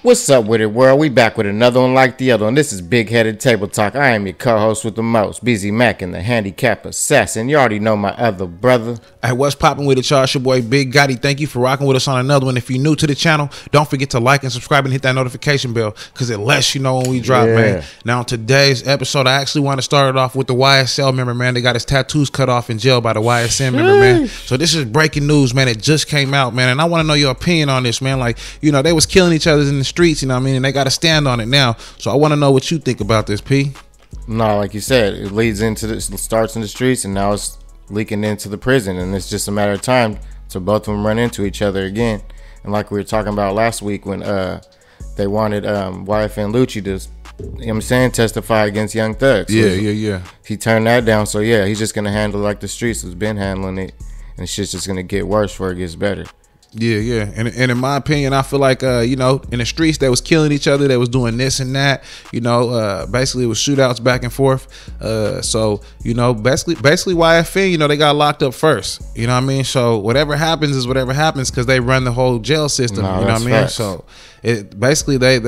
What's up with it, world? We back with another one like the other one. This is Bigheaded Table Talk. I am your co-host with the most, Busy Mac and the handicap assassin. You already know my other brother. Hey, what's popping with it, y'all? It's your boy Bigheaded. Thank you for rocking with us on another one. If you're new to the channel, don't forget to like and subscribe and hit that notification bell because it lets you know when we drop, man. Now, today's episode, I actually want to start it off with the YSL member, man. They got his tattoos cut off in jail by the YSM member, man. So this is breaking news, man. It just came out, man, and I want to know your opinion on this, man. Like, you know, they was killing each other in the streets, you know what I mean? And they got to stand on it now. So I want to know what you think about this, P. No, like you said, it leads into this, it starts in the streets, and now it's leaking into the prison, and it's just a matter of time till both of them run into each other again. And like we were talking about last week when they wanted YFN Lucci to, you know what I'm saying, testify against Young Thug. So Yeah. He turned that down, so yeah, he's just gonna handle it like the streets has been handling it, and shit's just gonna get worse before it gets better. Yeah. And in my opinion, I feel like, you know, in the streets, they was killing each other. They was doing this and that, you know, basically it was shootouts back and forth. So, you know, basically YFN, you know, they got locked up first, you know what I mean? So whatever happens is whatever happens because they run the whole jail system, you know what I mean? Facts. So it basically they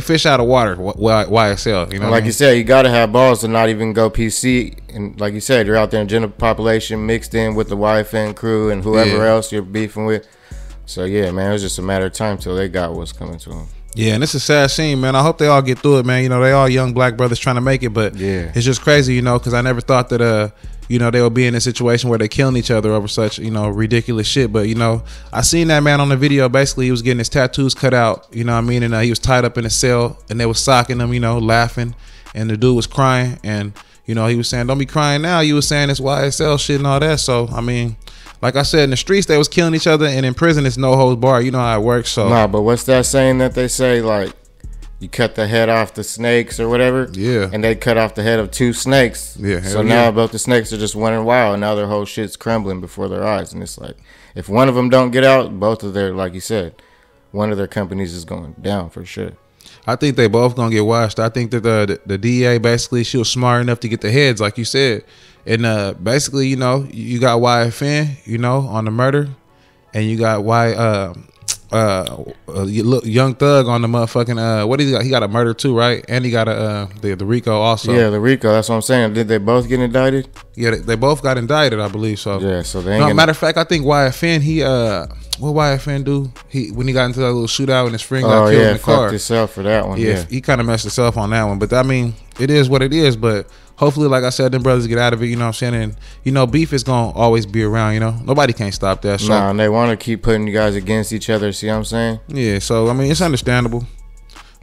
fish out of water, YSL, you know, like you said, you got to have balls to not even go PC. And like you said, you're out there in general population mixed in with the YFN crew and whoever else you're beefing with. So yeah, man, it was just a matter of time till they got what's coming to them. Yeah, and it's a sad scene, man. I hope they all get through it, man. You know, they all young black brothers trying to make it, but yeah, it's just crazy, you know, because I never thought that you know, they would be in a situation where they're killing each other over such, you know, ridiculous shit. But, you know, I seen that man on the video. Basically, he was getting his tattoos cut out, you know what I mean? And he was tied up in a cell, and they was socking him, you know, laughing. And the dude was crying. And, you know, he was saying, don't be crying now. You was saying it's YSL shit and all that. So, I mean, like I said, in the streets, they was killing each other. And in prison, it's no holds barred. You know how it works. So, nah, but what's that saying that they say, like, you cut the head off the snakes or whatever. Yeah. And they cut off the head of 2 snakes. Yeah. So now both the snakes are just running wild, and now their whole shit's crumbling before their eyes. And it's like, if one of them don't get out, both of their, like you said, one of their companies is going down for sure. I think they both gonna get washed. I think that the DA basically, she was smart enough to get the heads, like you said. And basically, you know, you got YFN, you know, on the murder, and you got Young Thug on the motherfucking what he got? He got a murder too, right? And he got the RICO also. Yeah, the RICO. That's what I'm saying. Did they both get indicted? Yeah, they both got indicted, I believe so. Yeah, so they ain't matter of fact, I think YFN, he what YFN do? When he got into that little shootout and his friend got killed in the car. Fucked himself for that one. Yeah, he kind of messed himself on that one. But I mean, it is what it is. But hopefully, like I said, them brothers get out of it. You know what I'm saying? And you know, beef is gonna always be around. You know, nobody can't stop that. So, nah, and they want to keep putting you guys against each other. See what I'm saying? Yeah. So I mean, it's understandable.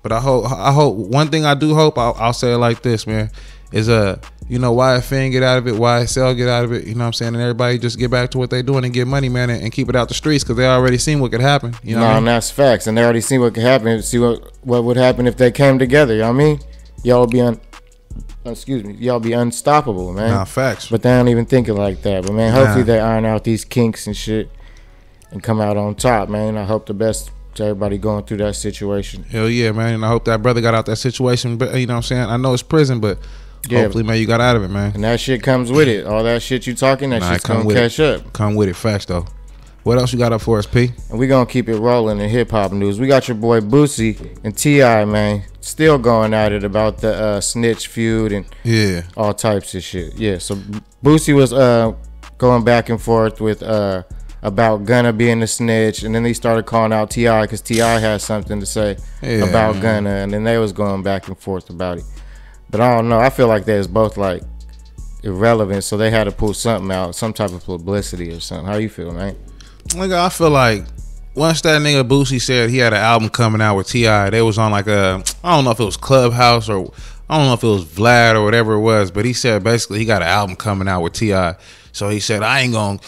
But I hope one thing I do hope, I'll say it like this, man, is you know, YFN get out of it, YSL get out of it, you know what I'm saying, and everybody just get back to what they doing and get money, man, and keep it out the streets because they already seen what could happen. You know, and that's facts, and they already seen what could happen. See what would happen if they came together. You know what I mean? Y'all be unstoppable, man. Nah, facts. But they don't even think it like that. But man, hopefully they iron out these kinks and shit and come out on top, man. I hope the best to everybody going through that situation. Hell yeah, man. And I hope that brother got out that situation. But you know what I'm saying? I know it's prison, but yeah, hopefully, man, you got out of it, man. And that shit comes with it. All that shit you talking, that shit's gonna catch up. Come with it, facts though. What else you got up for us, P? And we gonna keep it rolling in hip hop news. We got your boy Boosie and T.I., man, still going at it about the snitch feud and all types of shit. Yeah, so Boosie was going back and forth with about Gunna being a snitch, and then he started calling out T.I. because T.I. had something to say about Gunna, and then they was going back and forth about it. But I don't know. I feel like they was both like irrelevant, so they had to pull something out, some type of publicity or something. How you feel, man? Nigga, I feel like once that nigga Boosie said he had an album coming out with T.I., they was on like I don't know if it was Clubhouse or I don't know if it was Vlad or whatever it was, but he said basically he got an album coming out with T.I. So he said I ain't gonna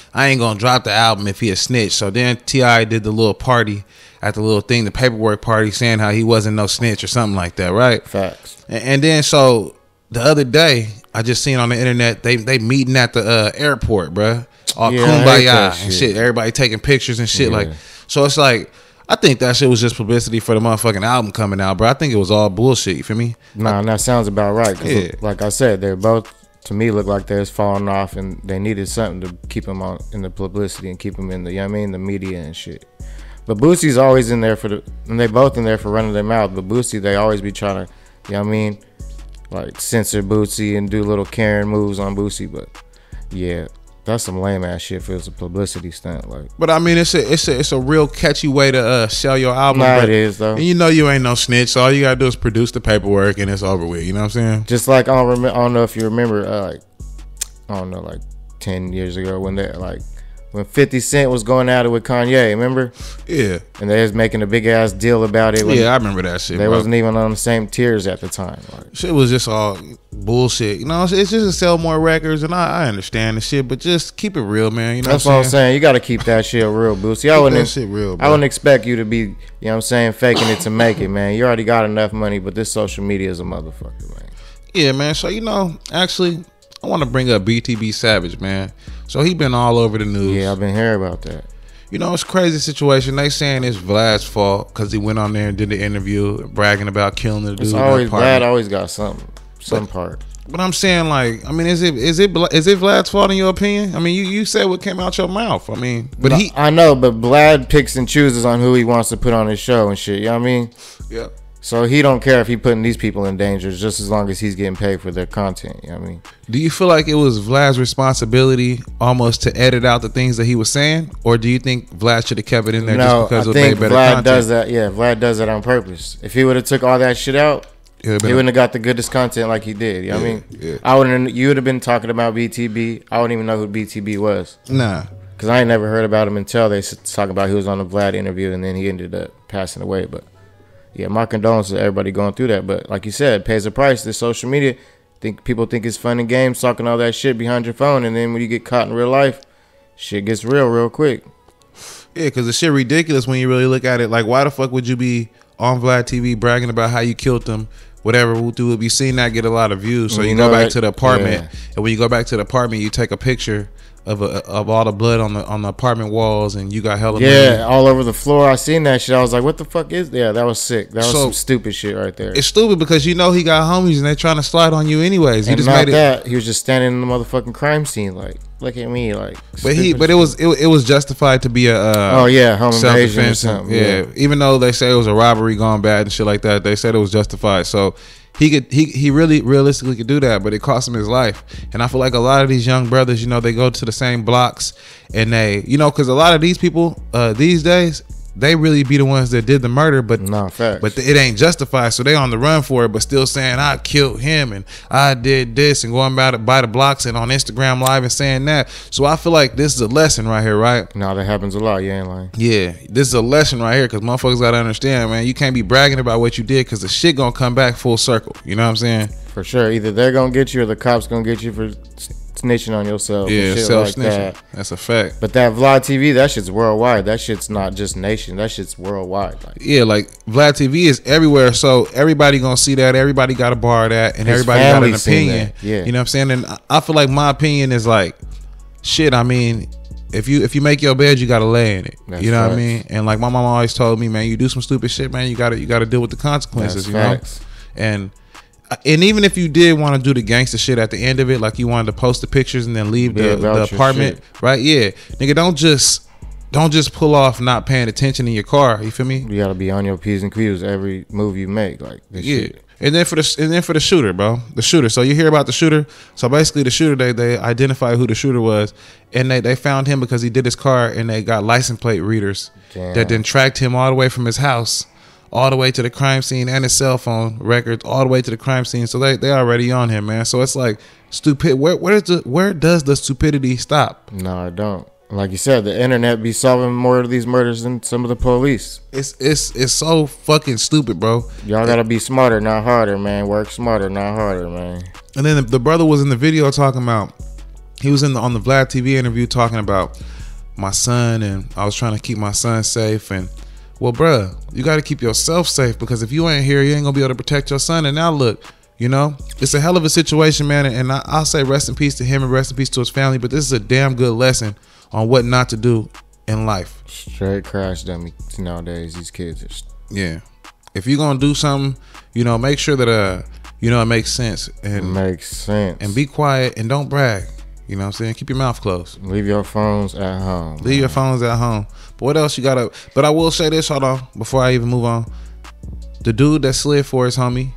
drop the album if he a snitch. So then T.I. did the little party at the little thing, the paperwork party, saying how he wasn't no snitch or something like that, right? Facts. And then so the other day I just seen on the internet they meeting at the airport, bruh. all kumbaya and shit. Everybody taking pictures and shit. Like, so it's like, I think that shit was just publicity for the motherfucking album coming out, bro. I think it was all bullshit. You feel me? Nah, that sounds about right. Cause like I said, they're both, to me, look like they was falling off, and they needed something to keep them on in the publicity and keep them in the, you know what I mean, the media and shit. But Boosie's always in there and they both in there for running their mouth. But Boosie, they always be trying to, you know what I mean, like censor Boosie and do little Karen moves on Boosie. But yeah, that's some lame ass shit if it was a publicity stunt. Like, but I mean, it's a real catchy way to sell your album. Nah, it is though. And you know you ain't no snitch, so all you gotta do is produce the paperwork and it's over with. You know what I'm saying? Just like I don't know if you remember, like I don't know, like 10 years ago when 50 Cent was going at it with Kanye, remember? Yeah. And they was making a big ass deal about it. Yeah, I remember that shit. They wasn't even on the same tiers at the time. Like, shit was just all bullshit. You know, it's just to sell more records, and I understand the shit, but just keep it real, man. You know that's what I'm saying. You got to keep that shit real, Boosie. I wouldn't expect you to be, you know what I'm saying, faking it to make it, man. You already got enough money, but this social media is a motherfucker, man. Yeah, man. So, you know, actually, I want to bring up BTB Savage, man. So he been all over the news. Yeah, I've been hearing about that. You know, it's a crazy situation. They saying it's Vlad's fault because he went on there and did the interview bragging about killing the dude. It's always Vlad always got some part. But I'm saying, like, I mean, is it Vlad's fault in your opinion? I mean, you said what came out your mouth. I mean, but I know, but Vlad picks and chooses on who he wants to put on his show and shit. You know what I mean? Yeah. So he don't care if he putting these people in danger, just as long as he's getting paid for their content. You know what I mean? Do you feel like it was Vlad's responsibility almost to edit out the things that he was saying, or do you think Vlad should have kept it in there just because it would make better Vlad content? does that. Yeah, Vlad does that on purpose. If he would have took all that shit out, he wouldn't have got the goodest content like he did. You know what I mean? Yeah. You would have been talking about BTB. I wouldn't even know who BTB was. Nah. Because I ain't never heard about him until they talk about he was on the Vlad interview and then he ended up passing away. But yeah, my condolences to everybody going through that. But like you said, it pays a price. This social media, people think it's fun and games talking all that shit behind your phone, and then when you get caught in real life, shit gets real quick. Yeah, because the shit ridiculous when you really look at it. Like, why the fuck would you be on Vlad TV bragging about how you killed them? Whatever we'll be seeing that get a lot of views. So you go back to the apartment, and when you go back to the apartment, you take a picture of all the blood on the apartment walls, and you got hella money all over the floor. I seen that shit. I was like, what the fuck is that? That was sick. That was some stupid shit right there. It's stupid because you know he got homies and they trying to slide on you anyways. He just made it. He was just standing in the motherfucking crime scene, like, look at me, like. But it was justified to be a home invasion or something. Yeah, even though they say it was a robbery gone bad and shit like that, they said it was justified. So he really realistically could do that, but it cost him his life. And I feel like a lot of these young brothers, you know, they go to the same blocks and they, you know, because a lot of these people these days, they really be the ones that did the murder, but it ain't justified. So they on the run for it, but still saying I killed him and I did this and going by the blocks and on Instagram Live and saying that. So I feel like this is a lesson right here, right? No, that happens a lot. You ain't lying. Yeah, this is a lesson right here because motherfuckers gotta understand, man. You can't be bragging about what you did because the shit gonna come back full circle. You know what I'm saying? For sure. Either they're gonna get you or the cops gonna get you for snitching on yourself. Yeah, self-snitching. That's a fact. But that Vlad TV, that shit's worldwide. That shit's not just nation. That shit's worldwide. Like, yeah, like Vlad TV is everywhere. So everybody gonna see that. Everybody got to borrow that, and everybody got an opinion. Yeah, you know what I'm saying. And I feel like my opinion is like, shit. I mean, if you make your bed, you gotta lay in it. That's you know what I mean. And like my mom always told me, man, you do some stupid shit, man, you gotta deal with the consequences. That's facts. And even if you did want to do the gangster shit at the end of it, like you wanted to post the pictures and then leave the apartment, right? Yeah, nigga, don't just pull off not paying attention in your car. You feel me? You gotta be on your P's and Q's every move you make, like this shit. And then for the shooter, bro, the shooter. So you hear about the shooter. So basically, the shooter, they identified who the shooter was, and they found him because he did his car, and they got license plate readers that then tracked him all the way from his house all the way to the crime scene and his cell phone records all the way to the crime scene. So they already on him, man. So it's like stupid. Where does the stupidity stop? No, I don't. Like you said, the internet be solving more of these murders than some of the police. It's so fucking stupid, bro. Y'all gotta be smarter, not harder, man. Work smarter, not harder, man. And then the brother was in the video talking about, he was on the Vlad TV interview talking about my son, and I was trying to keep my son safe. And well, bruh, you got to keep yourself safe, because if you ain't here, you ain't gonna be able to protect your son. And now look, you know, it's a hell of a situation, man. And I'll say rest in peace to him and rest in peace to his family. But this is a damn good lesson on what not to do in life. Straight crash dummy nowadays. These kids are. Yeah. If you're gonna do something, make sure that it makes sense and be quiet and don't brag. You know what I'm saying? Keep your mouth closed. Leave your phones at home. Leave your phones at home. But what else you gotta? But I will say this, hold on, before I even move on. The dude that slid for his homie,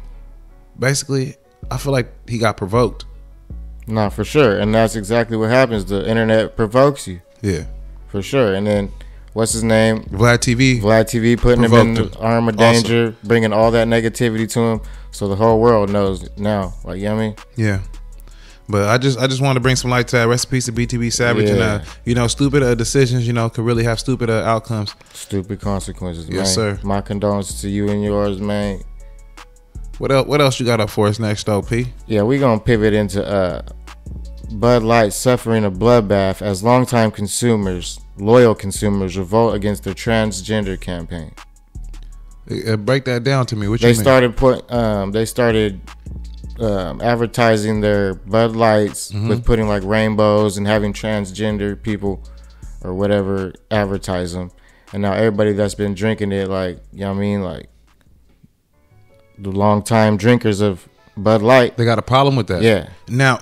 basically, I feel like he got provoked. Nah, for sure. And that's exactly what happens. The internet provokes you. Yeah. For sure. And then, what's his name? Vlad TV putting him in the arm of danger, bringing all that negativity to him. So the whole world knows now. Like, you know what I mean? Yeah. But I just want to bring some light to that. Rest in peace to BTB Savage. Yeah. And, stupid decisions, could really have stupid outcomes. Stupid consequences, man. Yes, sir. My condolences to you and yours, man. What else you got up for us next, though, P? Yeah, we're going to pivot into Bud Light suffering a bloodbath as longtime loyal consumers revolt against their transgender campaign. Break that down to me. What they started advertising their Bud Lights with putting like rainbows and having transgender people or whatever advertise them. And now everybody that's been drinking it, like, you know what I mean? Like, the long-time drinkers of Bud Light, they got a problem with that. Yeah. Now,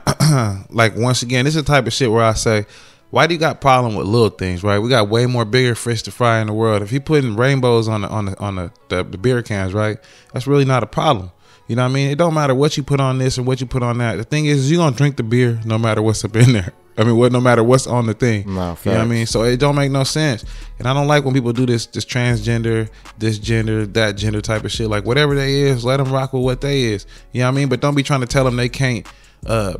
like, once again, this is the type of shit where I say, why do you got problem with little things, right? We got way more bigger fish to fry in the world. If you putting rainbows on the beer cans, right? That's really not a problem. You know what I mean? It don't matter what you put on this or what you put on that. The thing is, you're gonna drink the beer no matter what's up in there. I mean, no matter what's on the thing. No, you know what I mean? So it don't make no sense. And I don't like when people do this transgender, this gender, that gender type of shit. Like, whatever they is, let them rock with what they is. You know what I mean? But don't be trying to tell them they can't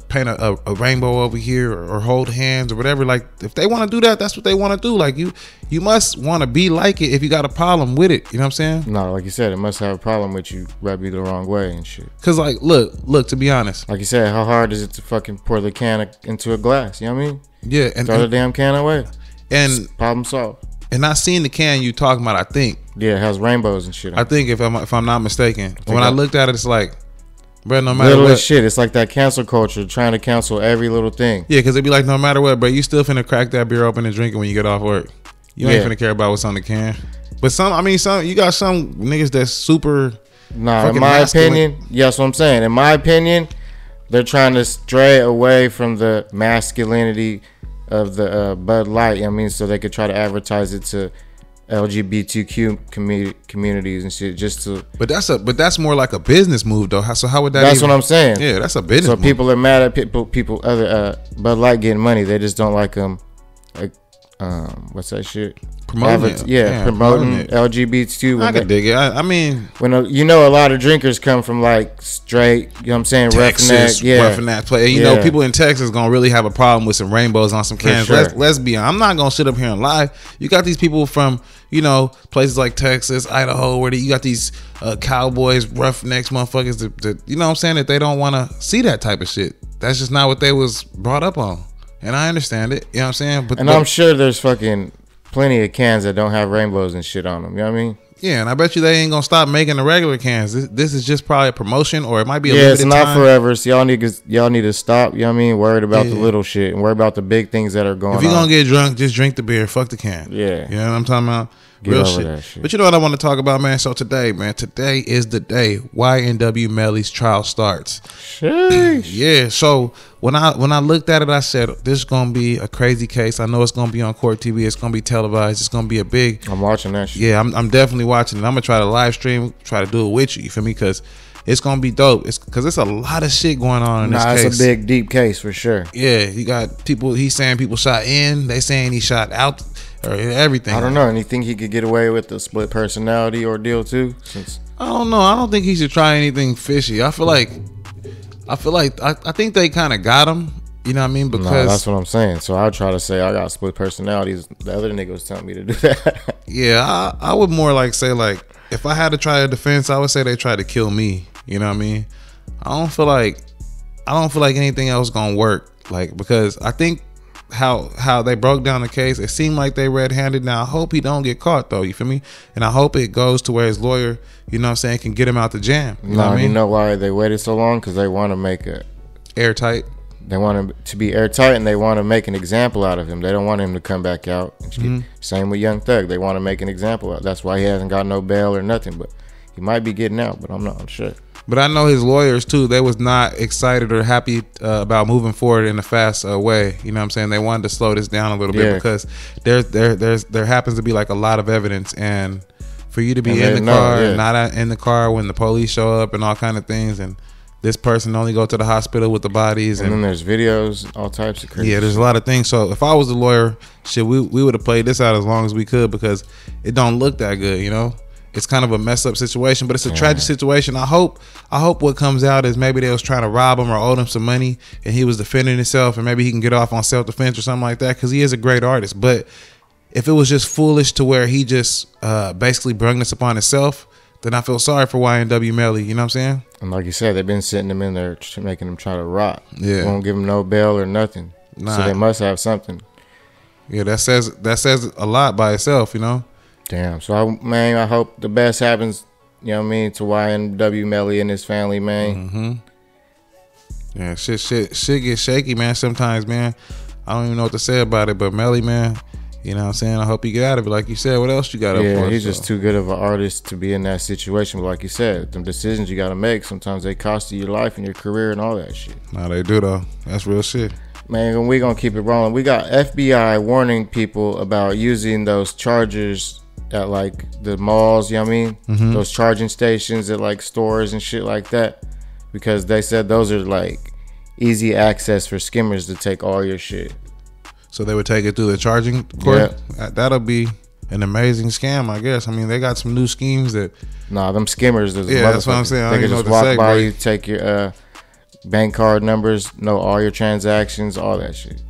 paint a rainbow over here or hold hands or whatever. Like, if they want to do that, that's what they want to do. Like, you must want to be like it if you got a problem with it. You know what I'm saying? No, like you said, it must have a problem with you, rub you the wrong way and shit. Cause like, look, to be honest, like you said, how hard is it to fucking pour the can into a glass? You know what I mean? Yeah, and throw the damn can away. And problem solved. And I seen the can you talking about. I think. Yeah, it has rainbows and shit on it. I think if I'm not mistaken, when I looked at it, it's like, bro, no matter little what, shit. It's like that cancel culture, trying to cancel every little thing. Yeah, because it'd be like, no matter what, bro, you still finna crack that beer open and drink it when you get off work. You ain't finna care about what's on the can. But some you got some niggas that's super. Nah, in my opinion, yes, what I'm saying. In my opinion, they're trying to stray away from the masculinity of the Bud Light. I mean, so they could try to advertise it to LGBTQ communities and shit, just to. But that's more like a business move, though. So how would that? That's what I'm saying. Yeah, that's a business. So move. People are mad at people other Bud Light getting money. They just don't like them. Like, what's that shit? Promoting it. Promoting it. LGBTQ. I can dig it. I mean, when a lot of drinkers come from like straight, you know what I'm saying, Texas, roughneck play. You know, people in Texas gonna really have a problem with some rainbows on some cans. Sure. Let's be honest. I'm not gonna sit up here and lie. You got these people from, places like Texas, Idaho, where you got these cowboys, roughnecks, motherfuckers that you know what I'm saying, that they don't want to see that type of shit. That's just not what they was brought up on. And I understand it. You know what I'm saying? But I'm sure there's fucking plenty of cans that don't have rainbows and shit on them. You know what I mean? Yeah, and I bet you they ain't gonna stop making the regular cans. This is just probably a promotion, or it might be a limited time. Yeah, it's not forever. So y'all need to stop. You know what I mean? Worried about the little shit and worry about the big things that are going on. If you're gonna get drunk, just drink the beer. Fuck the can. Yeah. You know what I'm talking about? Get Real over that shit. But you know what I want to talk about, man? So today is the day YNW Melly's trial starts. Sheesh. Yeah. So when I looked at it, I said, this is gonna be a crazy case. I know it's gonna be on Court TV. It's gonna be televised. It's gonna be a big. I'm watching that shit. Yeah, I'm definitely watching it. I'm gonna try to live stream, try to do it with you. You feel me? Because it's gonna be dope. It's because it's a lot of shit going on in this case. It's a big, deep case for sure. Yeah, you got people. He's saying people shot in. They saying he shot out. Or everything. I don't know. Anything he could get away with the split personality ordeal too? I don't know. I don't think he should try anything fishy. I think they kind of got him. You know what I mean? Because that's what I'm saying. So I'll try to say I got split personalities. The other nigga was telling me to do that. Yeah, I would more like say, like, if I had to try a defense, I would say they tried to kill me. You know what I mean? I don't feel like anything else gonna work. Like, because I think how they broke down the case, it seemed like they red-handed. Now I hope he don't get caught though, you feel me? And I hope it goes to where his lawyer, you know what I'm saying, can get him out the jam. You know what I mean? You know why they waited so long? Because they want to make it airtight. They want him to be airtight, and they want to make an example out of him. They don't want him to come back out. Same with Young Thug. They want to make an example out. That's why he hasn't got no bail or nothing. But he might be getting out, but I'm not sure. But I know his lawyers too. They was not excited or happy about moving forward in a fast way. You know what I'm saying? They wanted to slow this down a little bit because there happens to be like a lot of evidence, and for you to be in the car, not in the car when the police show up and all kind of things, and this person only go to the hospital with the bodies, and then there's videos, all types of crazy. Yeah, there's a lot of things. So if I was the lawyer, shit, we would have played this out as long as we could, because it don't look that good, you know. It's kind of a messed up situation, but it's a tragic situation. I hope what comes out is maybe they was trying to rob him or owed him some money, and he was defending himself, and maybe he can get off on self-defense or something like that, because he is a great artist. But if it was just foolish to where he just basically brung this upon himself, then I feel sorry for YNW Melly. You know what I'm saying? And like you said, they've been sitting him in there, making him try to rot. Yeah, won't give him no bail or nothing. Nah. So they must have something. Yeah, that says a lot by itself, you know. Damn. So I hope the best happens. You know what I mean, to YNW Melly and his family, man. Yeah, shit gets shaky, man. Sometimes, man. I don't even know what to say about it, but Melly, man. You know what I'm saying? I hope you get out of it. Like you said, what else you got up for? Yeah, he's just too good of an artist to be in that situation. But like you said, them decisions you got to make, sometimes they cost you your life and your career and all that shit. Nah, they do, though. That's real shit. Man, we going to keep it rolling. We got FBI warning people about using those chargers at, like, the malls, you know what I mean? Those charging stations at, like, stores and shit like that. Because they said those are, like, easy access for skimmers to take all your shit. So they would take it through the charging cord? Yeah. That'll be an amazing scam, I guess. I mean, they got some new schemes that... Nah, them skimmers... Yeah, that's what I'm saying. They can just walk by you, take your bank card numbers, know all your transactions, all that shit.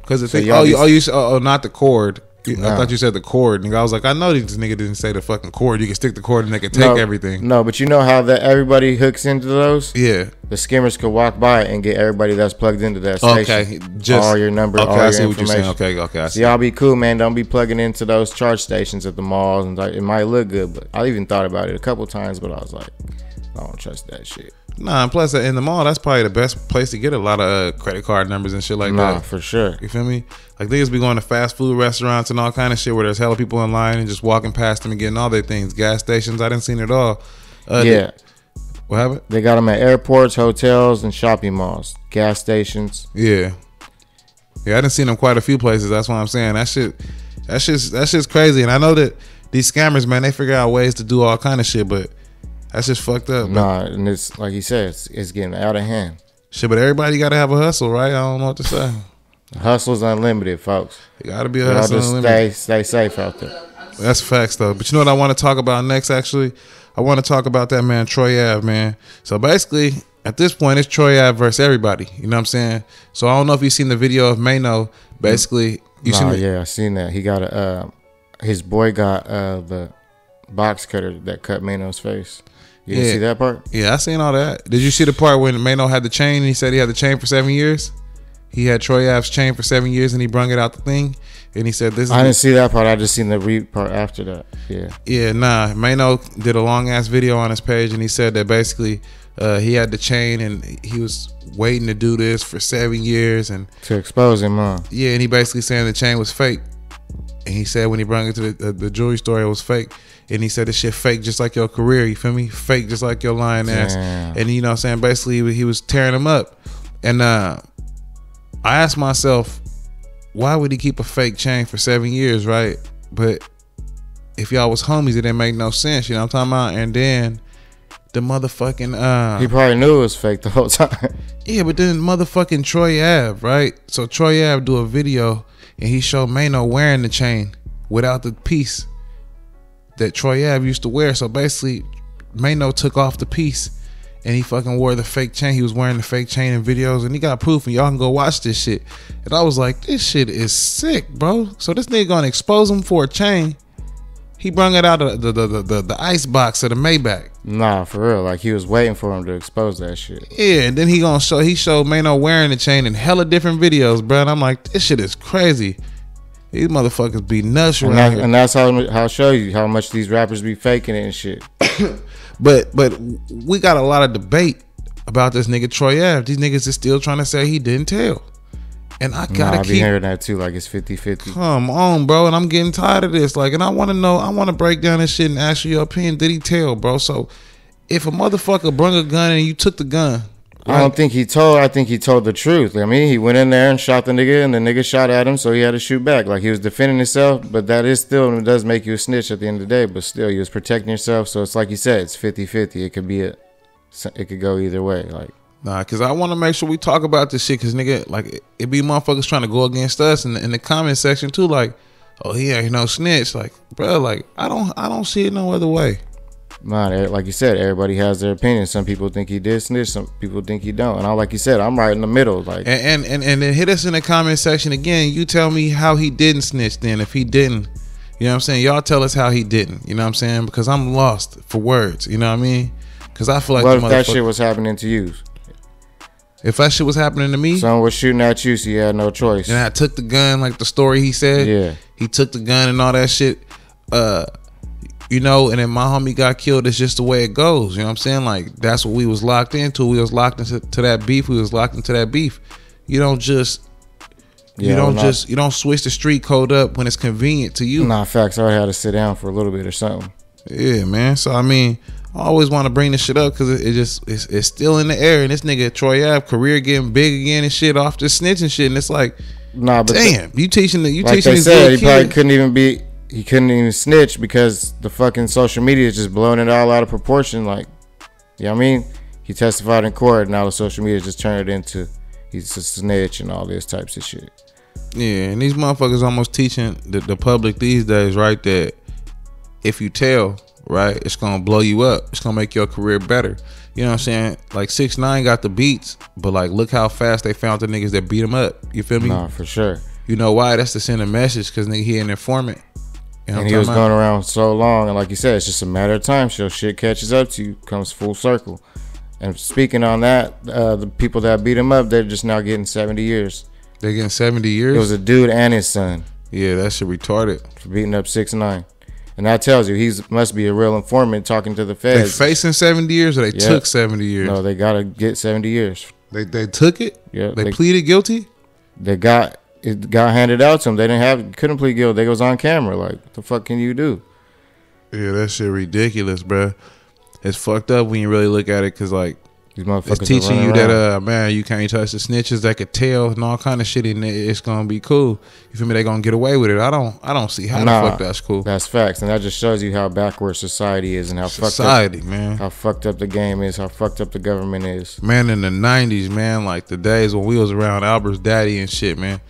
Because the thing... not the cord. I thought you said the cord. Nigga, I was like, I know this nigga didn't say the fucking cord. You can stick the cord and they can take everything. No, but you know how that everybody hooks into those? Yeah. The skimmers could walk by and get everybody that's plugged into that station. Okay. Just all your numbers, all your I see information. What you're saying. Okay. I see. So y'all be cool, man. Don't be plugging into those charge stations at the malls. And it might look good, but I even thought about it a couple times, but I was like, I don't trust that shit. Nah, and plus in the mall, that's probably the best place to get a lot of credit card numbers and shit like that. Nah, for sure. You feel me? Like they just be going to fast food restaurants and all kind of shit where there's hella people in line and just walking past them and getting all their things. Gas stations, I didn't see it all. Yeah. What happened? They got them at airports, hotels, and shopping malls. Gas stations. Yeah, I didn't see them quite a few places. That's what I'm saying. That's just crazy. And I know that these scammers, man, they figure out ways to do all kind of shit, but that's just fucked up. Nah, and it's like he said, it's getting out of hand. Shit, but everybody got to have a hustle, right? I don't know what to say. The hustle's unlimited, folks. You got to be a hustle unlimited. Stay safe out there. That's facts, though. But you know what I want to talk about next, actually? I want to talk about that man, Troy Ave, man. So basically, at this point, it's Troy Ave versus everybody. You know what I'm saying? So I don't know if you've seen the video of Mano. Basically, I seen that. He got his boy got the box cutter that cut Mano's face. You didn't see that part? Yeah, I seen all that. Did you see the part when Mano had the chain and he said he had the chain for 7 years? He had Troy Ave's chain for 7 years and he brung it out the thing. And he said this is... I didn't see that part. I just seen the part after that. Yeah. Yeah, nah. Mano did a long-ass video on his page and he said that basically he had the chain and he was waiting to do this for 7 years. And to expose him, huh? Yeah, and he basically saying the chain was fake. And he said when he brought it to the jewelry store, it was fake. And he said this shit fake just like your career, you feel me? Fake just like your lying ass. And you know what I'm saying? Basically, he was tearing him up. And I asked myself, why would he keep a fake chain for 7 years, right? But if y'all was homies, it didn't make no sense, you know what I'm talking about? And then the motherfucking... he probably knew it was fake the whole time. Yeah, but then motherfucking Troy Ave, right? So Troy Ave do a video and he showed Mano wearing the chain without the piece that Troy Ave used to wear. So basically, Mano took off the piece and he fucking wore the fake chain. He was wearing the fake chain in videos and he got proof and y'all can go watch this shit. And I was like, this shit is sick, bro. So this nigga gonna expose him for a chain. He brung it out of the ice box of the Maybach. Nah, for real. Like he was waiting for him to expose that shit. Yeah, and then he showed Mano wearing the chain in hella different videos, bro. And I'm like, this shit is crazy. These motherfuckers be nuts around here. And that's how I'll show you how much these rappers be faking it and shit. But we got a lot of debate about this nigga Troy Ave. These niggas is still trying to say he didn't tell. And I gotta keep hearing that too, like it's 50-50. Come on, bro. And I'm getting tired of this. Like, and I want to know, I want to break down this shit and ask you your opinion. Did he tell, bro? So if a motherfucker brung a gun and you took the gun, I don't think he told. I think he told the truth. I mean, he went in there and shot the nigga, and the nigga shot at him, so he had to shoot back. Like, he was defending himself, but that is still, it does make you a snitch at the end of the day, but still, he was protecting yourself, so it's like you said, it's 50-50. It could be it could go either way. Like, nah, because I want to make sure we talk about this shit, because nigga, like, it be motherfuckers trying to go against us in the comment section too, like, oh, he ain't no snitch. Like, bro, like, I don't see it no other way. Man, like you said, everybody has their opinion. Some people think he did snitch, some people think he don't. And like you said, I'm right in the middle. Like, and then hit us in the comment section again. You tell me how he didn't snitch then. If he didn't, you know what I'm saying? Y'all tell us how he didn't. You know what I'm saying? Because I'm lost for words. You know what I mean? Because I feel like what if that shit was happening to you? If that shit was happening to me, someone was shooting at you, so you had no choice. And I took the gun, like the story he said. Yeah, he took the gun and all that shit. You know, and then my homie got killed. It's just the way it goes. You know what I'm saying? Like, that's what we was locked into. We was locked into that beef. We was locked into that beef. You don't just, you don't switch the street code up when it's convenient to you. Nah, facts. I had to sit down for a little bit or something. Yeah, man. So I mean, I always want to bring this shit up because it's still in the air. And this nigga Troy Ave career getting big again and shit off this snitching shit. And it's like, nah, but damn, you teaching like teaching they said, he probably couldn't even He couldn't even snitch because the fucking social media is just blowing it all out of proportion. Like, you know what I mean? He testified in court, and now the social media just turned it into he's a snitch and all this types of shit. Yeah, and these motherfuckers almost teaching the public these days, right, that if you tell, right, it's gonna blow you up. It's gonna make your career better. You know what I'm saying? Like 6ix9ine got the beats, but like look how fast they found the niggas that beat him up. You feel me? Nah, for sure. You know why? That's to send a message because nigga he an informant. You know and he was going around so long, and like you said, it's just a matter of time. So shit catches up to you, comes full circle. And speaking on that, the people that beat him up, they're just now getting 70 years. They're getting 70 years? It was a dude and his son. Yeah, that shit retarded. For beating up 6ix9ine. And that tells you he must be a real informant talking to the feds. They facing 70 years or they took 70 years? No, they got to get 70 years. They took it? Yeah. They pleaded guilty? It got handed out to them. They couldn't plead guilty. They was on camera. Like, what the fuck can you do? Yeah, that shit ridiculous, bro. It's fucked up when you really look at it, because like these motherfuckers it's teaching you that man, you can't touch the snitches that could tell and all kind of shit, and it's gonna be cool. You feel me? They gonna get away with it. I don't see how the fuck that's cool. That's facts, and that just shows you how backwards society is and how how fucked up the game is, how fucked up the government is. Man, in the 90s, man, like the days when we was around Albert's daddy and shit, man.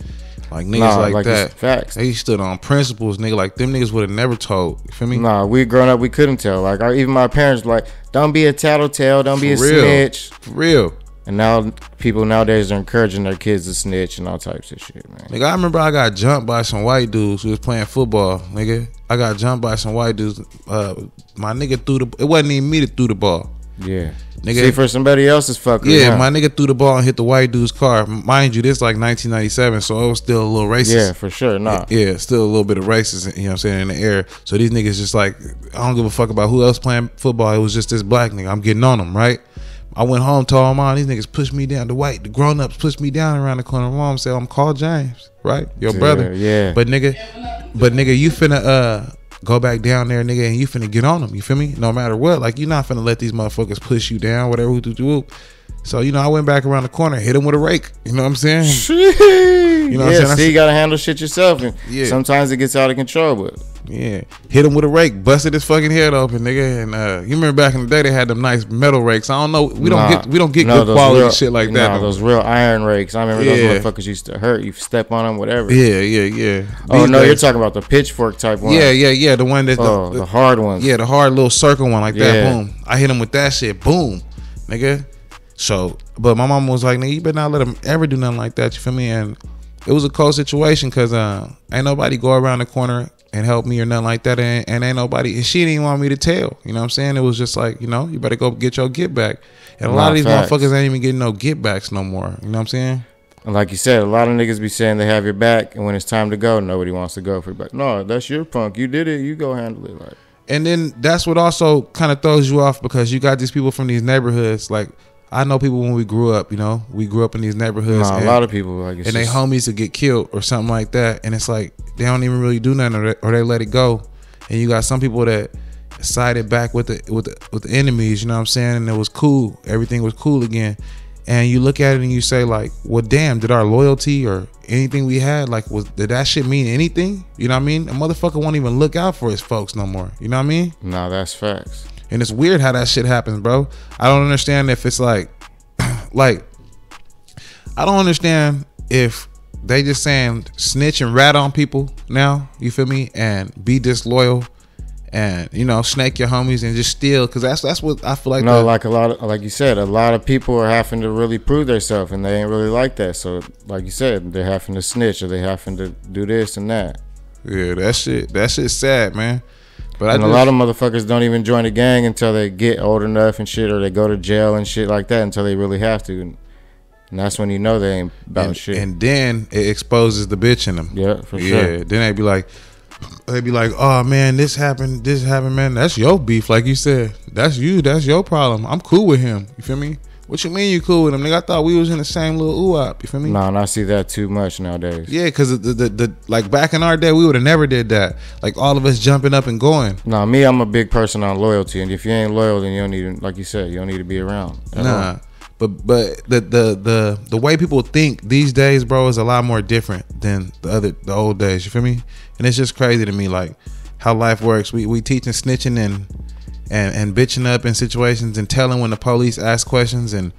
Like niggas like that. Facts. They stood on principles, nigga. Like them niggas would have never told. You feel me? Nah, we growing up, we couldn't tell. Like even my parents were like, don't be a tattletale, don't be a snitch. For real. And now people nowadays are encouraging their kids to snitch and all types of shit, man. Nigga, I remember I got jumped by some white dudes who was playing football, nigga. I got jumped by some white dudes. My nigga threw it wasn't even me that threw the ball. Yeah. Nigga, see, for somebody else's fucker. Yeah, my nigga threw the ball and hit the white dude's car. Mind you, this like 1997, so it was still a little racist. Yeah, for sure. Nah. Yeah, still a little bit of racism, you know what I'm saying, in the air. So these niggas just like, I don't give a fuck about who else playing football. It was just this black nigga. I'm getting on him, right? I went home, told mom, these niggas pushed me down. The grown-ups pushed me down around the corner. Mom said, I'm called James, right? Your brother. Yeah. But nigga, you finna go back down there, nigga, and you finna get on them. You feel me? No matter what. Like, you're not finna let these motherfuckers push you down, whatever. So, you know, I went back around the corner, hit him with a rake. You know what I'm saying? You know what I'm saying? See, you gotta handle shit yourself. And sometimes it gets out of control, but yeah. Hit him with a rake, busted his fucking head open, nigga. And you remember back in the day they had them nice metal rakes. I don't know. We don't get good quality shit like that. Nah, those real iron rakes. I remember those motherfuckers used to hurt. You step on them, whatever. Yeah. Oh no, you're talking about the pitchfork type one. Yeah. The one that's the hard ones. Yeah, the hard little circle one like that. Boom. I hit him with that shit. Boom, nigga. So, but my mom was like, nigga, you better not let him ever do nothing like that. You feel me? And it was a cold situation because ain't nobody go around the corner and help me or nothing like that. And ain't nobody, and she didn't want me to tell. You know what I'm saying? It was just like, you know, you better go get your get back. And a lot of these motherfuckers ain't even getting no get backs no more. You know what I'm saying? And like you said, a lot of niggas be saying they have your back, and when it's time to go, nobody wants to go for your back. No, that's your punk. You did it. You go handle it. Like. And then that's what also kind of throws you off because you got these people from these neighborhoods like I know people when we grew up, you know, we grew up in these neighborhoods. A lot of people, like, and they homies would get killed or something like that, and it's like they don't even really do nothing, or they let it go. And you got some people that sided back with the enemies, you know what I'm saying? And it was cool. Everything was cool again. And you look at it and you say, like, well, damn, did our loyalty or anything we had, like, did that shit mean anything? You know what I mean? A motherfucker won't even look out for his folks no more. You know what I mean? No, that's facts. And it's weird how that shit happens, bro. I don't understand if it's like, I don't understand if they just saying snitch and rat on people now, you feel me? And be disloyal and, you know, snake your homies and just steal, because that's what I feel like. No, like a lot of, like you said, a lot of people are having to really prove themselves, and they ain't really like that. So, like you said, they're having to snitch, or they having to do this and that. Yeah, that shit's sad, man. But a lot of motherfuckers don't even join the gang until they get old enough and shit, or they go to jail and shit like that until they really have to. And that's when you know they ain't about shit. And then it exposes the bitch in them. Yeah, for sure. Yeah, then they be like, oh man, this happened, man. That's your beef, like you said. That's your problem. I'm cool with him. You feel me? What you mean you cool with him, nigga? I thought we was in the same little ooh-op. You feel me? No, and I see that too much nowadays. Yeah, because the like back in our day, we would have never did that. Like all of us jumping up and going. No, me, I'm a big person on loyalty, and if you ain't loyal, then you don't need to, like you said, you don't need to be around. Nah, but the way people think these days, bro, is a lot more different than the old days. You feel me? And it's just crazy to me, like how life works. We teaching snitching and bitching up in situations and telling when the police ask questions, and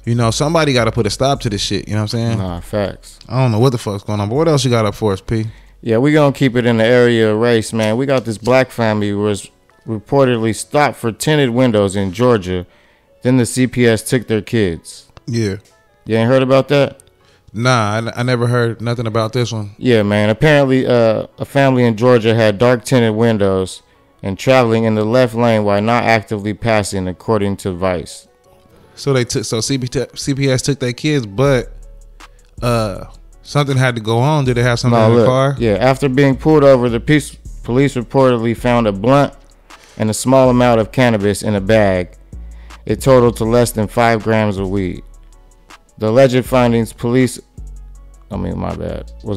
you know somebody got to put a stop to this shit. You know what I'm saying? Nah, facts. I don't know what the fuck's going on, but what else you got up for us, P? Yeah, we gonna keep it in the area of race, man. We got this black family who was reportedly stopped for tinted windows in Georgia. Then the CPS took their kids. Yeah, you ain't heard about that? Nah, I never heard nothing about this one. Yeah, man. Apparently, a family in Georgia had dark tinted windows and traveling in the left lane while not actively passing, according to Vice. So CPS took their kids, but something had to go on. Did they have something in the car? Yeah, after being pulled over, the police reportedly found a blunt and a small amount of cannabis in a bag. It totaled to less than 5 grams of weed. The alleged findings, was